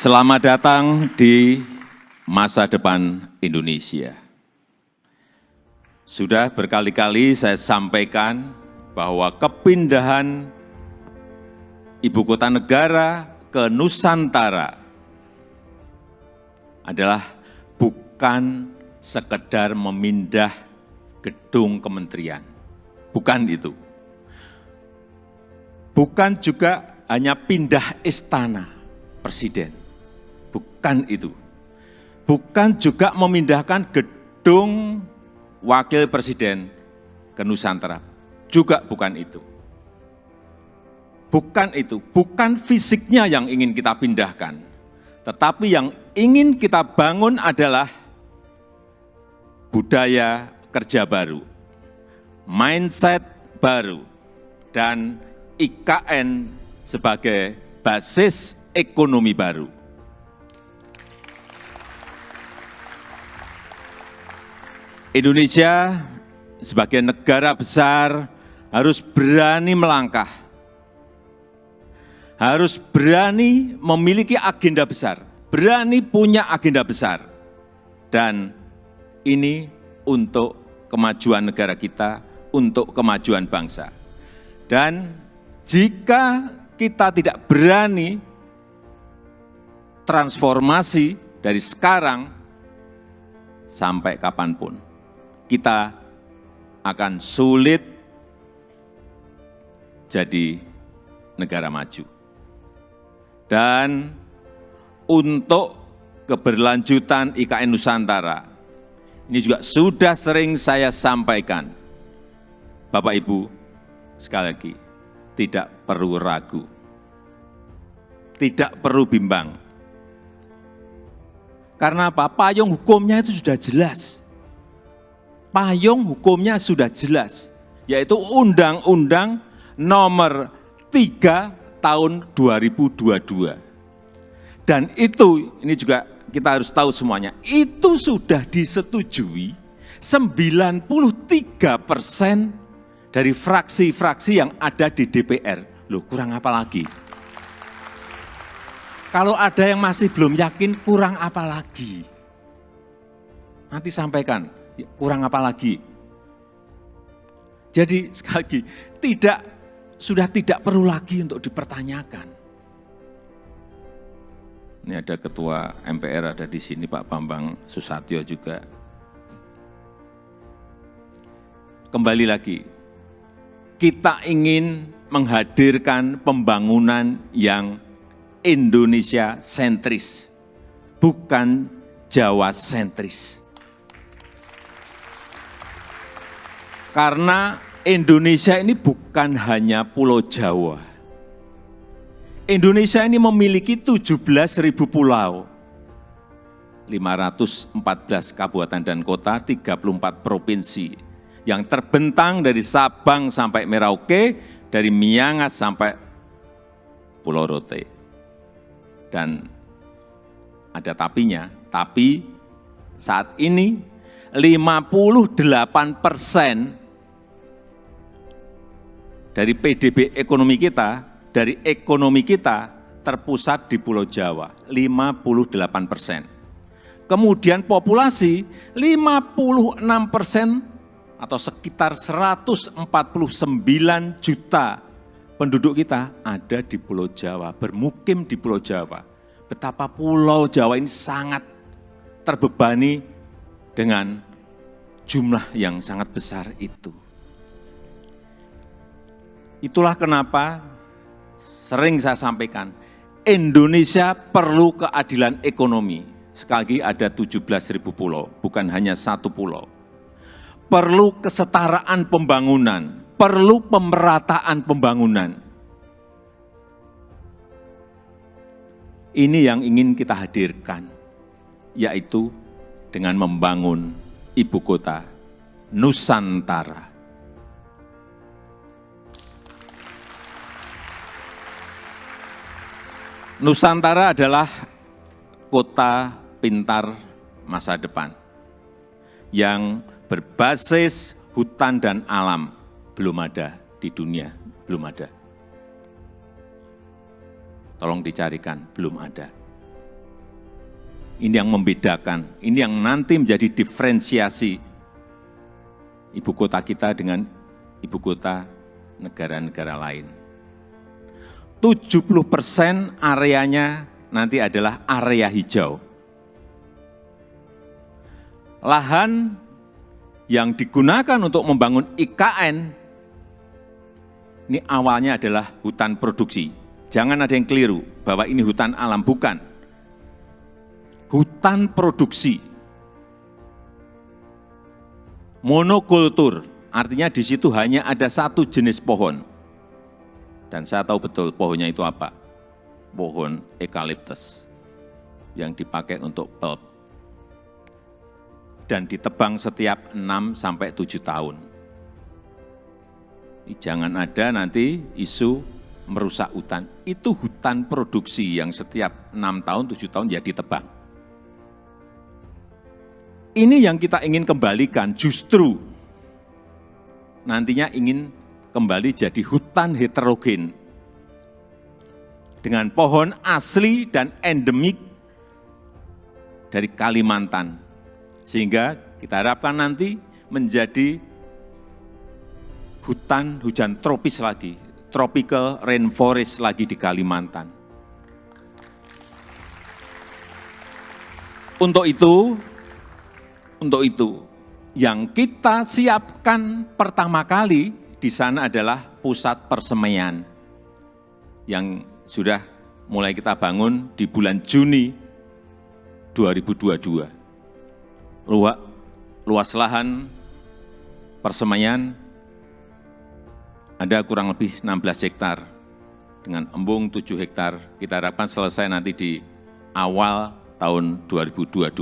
Selamat datang di masa depan Indonesia. Sudah berkali-kali saya sampaikan bahwa kepindahan ibu kota negara ke Nusantara adalah bukan sekedar memindah gedung kementerian. Bukan itu. Bukan juga hanya pindah istana presiden. Bukan itu. Bukan juga memindahkan gedung wakil presiden ke Nusantara. Juga bukan itu. Bukan itu. Bukan fisiknya yang ingin kita pindahkan. Tetapi yang ingin kita bangun adalah budaya kerja baru, mindset baru, dan IKN sebagai basis ekonomi baru. Indonesia sebagai negara besar harus berani melangkah, harus berani memiliki agenda besar, berani punya agenda besar. Dan ini untuk kemajuan negara kita, untuk kemajuan bangsa. Dan jika kita tidak berani transformasi dari sekarang sampai kapanpun, kita akan sulit jadi negara maju. Dan untuk keberlanjutan IKN Nusantara, ini juga sudah sering saya sampaikan. Bapak Ibu, sekali lagi, tidak perlu ragu, tidak perlu bimbang. Karena apa? Payung hukumnya itu sudah jelas. Payung hukumnya sudah jelas, yaitu Undang-Undang Nomor 3 Tahun 2022. Dan itu, ini juga kita harus tahu semuanya, itu sudah disetujui 93% dari fraksi-fraksi yang ada di DPR. Loh, kurang apa lagi? Kalau ada yang masih belum yakin, kurang apa lagi? Nanti sampaikan, kurang apa lagi? Jadi sekali lagi, sudah tidak perlu lagi untuk dipertanyakan. Ini ada Ketua MPR ada di sini, Pak Bambang Susatyo juga. Kembali lagi, kita ingin menghadirkan pembangunan yang Indonesia sentris, bukan Jawa sentris. Karena Indonesia ini bukan hanya Pulau Jawa. Indonesia ini memiliki 17.000 pulau, 514 kabupaten dan kota, 34 provinsi, yang terbentang dari Sabang sampai Merauke, dari Miangas sampai Pulau Rote. Dan ada tapinya, tapi saat ini 58% dari PDB ekonomi kita, dari ekonomi kita terpusat di Pulau Jawa, 58%. Kemudian populasi 56% atau sekitar 149 juta penduduk kita ada di Pulau Jawa, bermukim di Pulau Jawa. Betapa Pulau Jawa ini sangat terbebani dengan jumlah yang sangat besar itu. Itulah kenapa sering saya sampaikan, Indonesia perlu keadilan ekonomi. Sekali lagi ada 17.000 pulau, bukan hanya satu pulau. Perlu kesetaraan pembangunan, perlu pemerataan pembangunan. Ini yang ingin kita hadirkan, yaitu dengan membangun ibu kota Nusantara. Nusantara adalah kota pintar masa depan yang berbasis hutan dan alam. Belum ada di dunia, belum ada. Tolong dicarikan, belum ada. Ini yang membedakan, ini yang nanti menjadi diferensiasi ibu kota kita dengan ibu kota negara-negara lain. 70% areanya nanti adalah area hijau. Lahan yang digunakan untuk membangun IKN, ini awalnya adalah hutan produksi. Jangan ada yang keliru bahwa ini hutan alam, bukan. Hutan produksi, monokultur, artinya di situ hanya ada satu jenis pohon. Dan saya tahu betul pohonnya itu apa, pohon eukaliptus yang dipakai untuk pulp. Dan ditebang setiap 6-7 tahun. Jangan ada nanti isu merusak hutan, itu hutan produksi yang setiap 6 tahun, 7 tahun ya ditebang. Ini yang kita ingin kembalikan, justru nantinya ingin kembali jadi hutan heterogen dengan pohon asli dan endemik dari Kalimantan, sehingga kita harapkan nanti menjadi hutan hujan tropis lagi, tropical rainforest lagi di Kalimantan. Untuk itu, yang kita siapkan pertama kali di sana adalah pusat persemaian yang sudah mulai kita bangun di bulan Juni 2022. Luas lahan persemaian ada kurang lebih 16 hektar dengan embung 7 hektar. Kita harapkan selesai nanti di awal tahun 2022.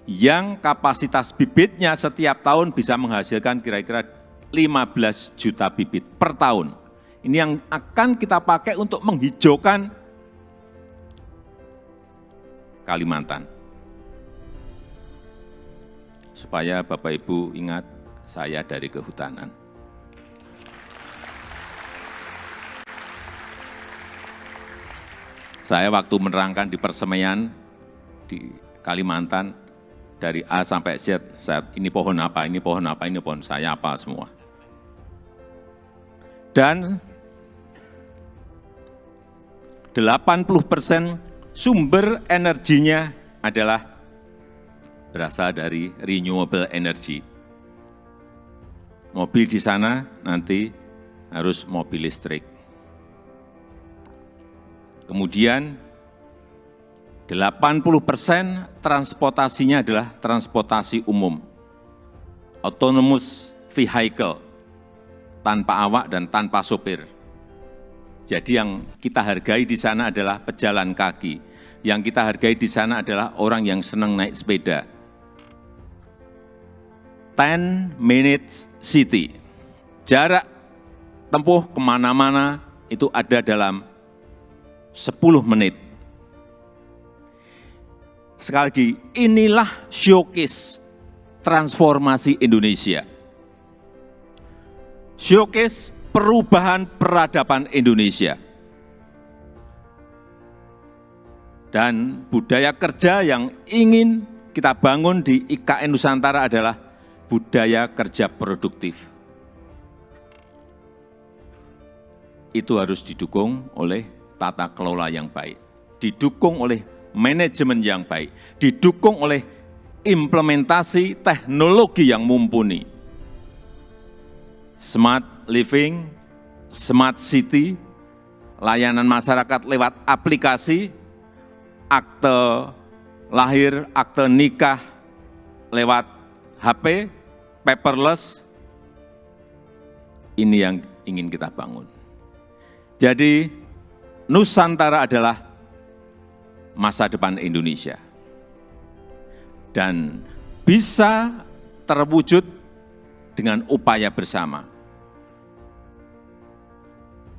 Yang kapasitas bibitnya setiap tahun bisa menghasilkan kira-kira 15 juta bibit per tahun. Ini yang akan kita pakai untuk menghijaukan Kalimantan. Supaya Bapak Ibu ingat, saya dari kehutanan. Saya waktu menerangkan di persemaian di Kalimantan, dari A sampai Z, ini pohon apa, ini pohon apa, ini pohon saya apa semua. Dan 80% sumber energinya adalah berasal dari renewable energy. Mobil di sana nanti harus mobil listrik. Kemudian 80% transportasinya adalah transportasi umum, autonomous vehicle, tanpa awak dan tanpa sopir. Jadi yang kita hargai di sana adalah pejalan kaki, yang kita hargai di sana adalah orang yang senang naik sepeda. 10 minutes city, jarak tempuh kemana-mana itu ada dalam 10 menit. Sekali lagi, inilah showcase transformasi Indonesia. Showcase perubahan peradaban Indonesia. Dan budaya kerja yang ingin kita bangun di IKN Nusantara adalah budaya kerja produktif. Itu harus didukung oleh tata kelola yang baik, didukung oleh manajemen yang baik, didukung oleh implementasi teknologi yang mumpuni. Smart living, smart city, layanan masyarakat lewat aplikasi, akte lahir, akte nikah lewat HP, paperless, ini yang ingin kita bangun. Jadi Nusantara adalah masa depan Indonesia. Dan bisa terwujud dengan upaya bersama.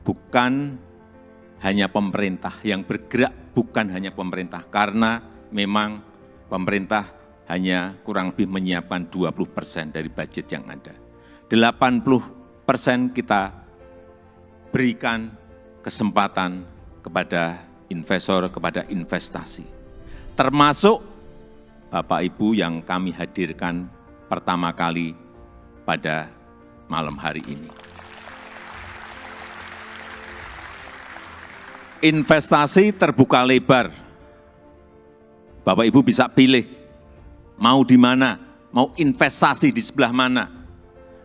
Bukan hanya pemerintah yang bergerak, bukan hanya pemerintah, karena memang pemerintah hanya kurang lebih menyiapkan 20% dari budget yang ada. 80% kita berikan kesempatan kepada investor, kepada investasi. Termasuk Bapak Ibu yang kami hadirkan pertama kali pada malam hari ini. Investasi terbuka lebar. Bapak Ibu bisa pilih mau di mana, mau investasi di sebelah mana,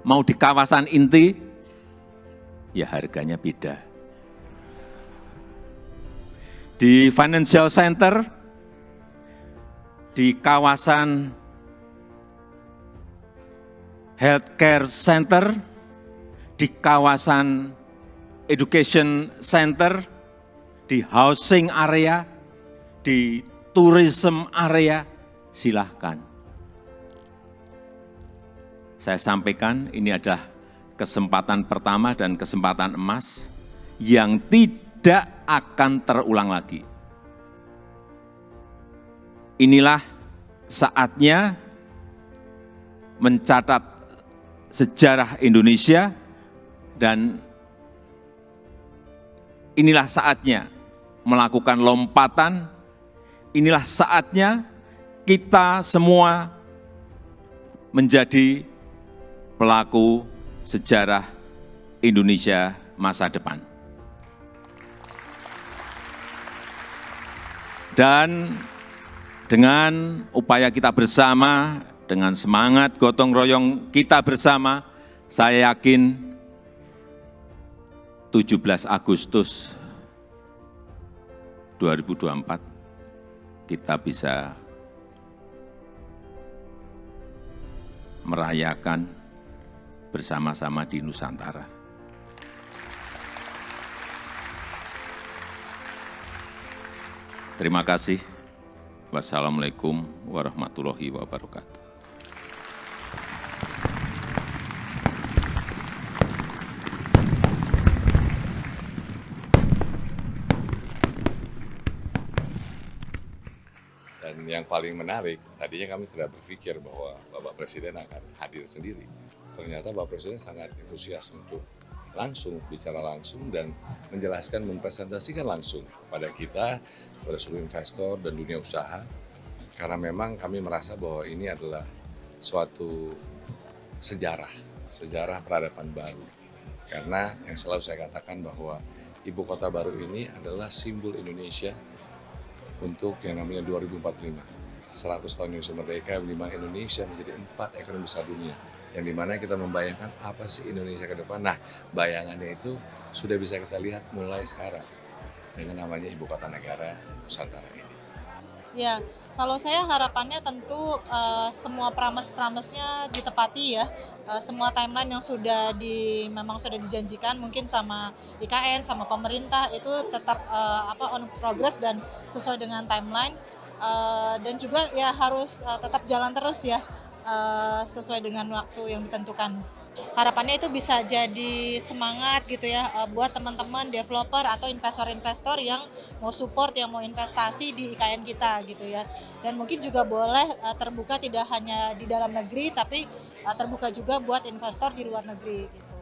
mau di kawasan inti, ya harganya beda. Di financial center, di kawasan healthcare center, di kawasan education center, di housing area, di tourism area, silahkan. Saya sampaikan ini adalah kesempatan pertama dan kesempatan emas yang tidak akan terulang lagi. Inilah saatnya mencatat sejarah Indonesia dan inilah saatnya melakukan lompatan, inilah saatnya kita semua menjadi pelaku sejarah Indonesia masa depan. Dan dengan upaya kita bersama, dengan semangat gotong royong kita bersama, saya yakin 17 Agustus 2024 kita bisa merayakan bersama-sama di Nusantara. Terima kasih. Wassalamualaikum warahmatullahi wabarakatuh. Dan yang paling menarik, tadinya kami tidak berpikir bahwa Bapak Presiden akan hadir sendiri. Ternyata Bapak Presiden sangat antusias untuk langsung, bicara langsung dan menjelaskan, mempresentasikan langsung kepada kita, kepada seluruh investor dan dunia usaha. Karena memang kami merasa bahwa ini adalah suatu sejarah peradaban baru. Karena yang selalu saya katakan bahwa ibu kota baru ini adalah simbol Indonesia untuk yang namanya 2045, 100 tahun Indonesia Merdeka, di mana Indonesia menjadi 4 ekonomi besar dunia, yang dimana kita membayangkan apa sih Indonesia ke depan. Nah, bayangannya itu sudah bisa kita lihat mulai sekarang dengan namanya Ibu Kota Negara Nusantara ini. Ya, kalau saya harapannya tentu semua promise-promise-nya ditepati ya. Semua timeline yang memang sudah dijanjikan mungkin sama IKN, sama pemerintah itu tetap on progress dan sesuai dengan timeline. Dan juga ya harus tetap jalan terus ya sesuai dengan waktu yang ditentukan. Harapannya itu bisa jadi semangat gitu ya buat teman-teman developer atau investor-investor yang mau support, yang mau investasi di IKN kita gitu ya. Dan mungkin juga boleh terbuka tidak hanya di dalam negeri tapi terbuka juga buat investor di luar negeri gitu.